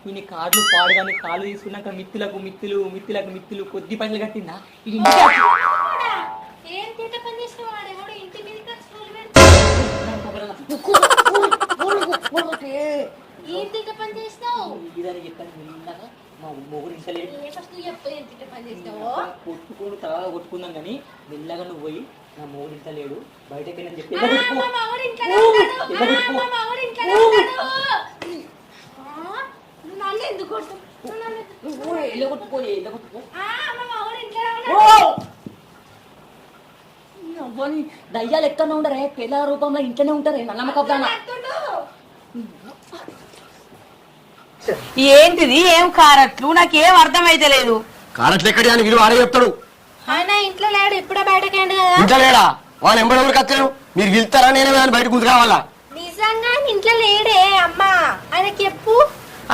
ఇన్ని కార్లు పాడు కానీ కాళ్ళు తీసుకున్నాక మిత్తులకు మిత్తులు మిత్తులకు మిత్తులు కొద్ది పనులు కట్టిందా ఇది ఏం తీట పని చేసినావు వాడేవాడు ఇంటి మీదకి ఏం తీట పని చేసినావు ఇదని చెప్పాను ఇందాక మా మొగుడు ఇంటలేడు ఫస్ట్ నువ్వు చెప్పు ఏం తీట పని చేసినావు కొట్టుకోడు తర్వాత కొట్టుకుందాం కానీ మెల్లగా నువ్వు పోయి నా మొగుడు ఇంటలేడు బయటకి వెళ్ళని చెప్పి మా మావాడు ఇంట్లోనే ఉంటాడు. మా మావాడు ఇంట్లోనే ఉంటాడు. నువ్వు నన్ను ఎందుకు కొడతావు? నువ్వు నన్ను ఎందుకు- కొట్టుకో ఇలా కొట్టుకో మా మావాడు ఇంట్లోనే ఉన్నాడు. అవ్వని దయ్యాలు ఎక్కడ ఉండరే పిల్ల రూపంలో ఇంట్లోనే ఉంటారే నల్లమ్మ కబ్దానా అత్తుండు. ఏంటిది ఏం కారట్లు నాకేం అర్థమైతే లేదు. కారట్లు ఎక్కడి అని వీడు వాడే చెప్తాడు. ఆయన ఇంట్లో లేడు ఇప్పుడే బయటకి ఎండు కదా ఇంట్లో లేడా వాళ్ళు ఎంబడెవరికి వచ్చాను మీరు వెళ్తారా నేనే బయట కూతురు కావాలా నిజంగా ఆయన ఇంట్లో లేడే అమ్మా ఆయనకి చెప్పు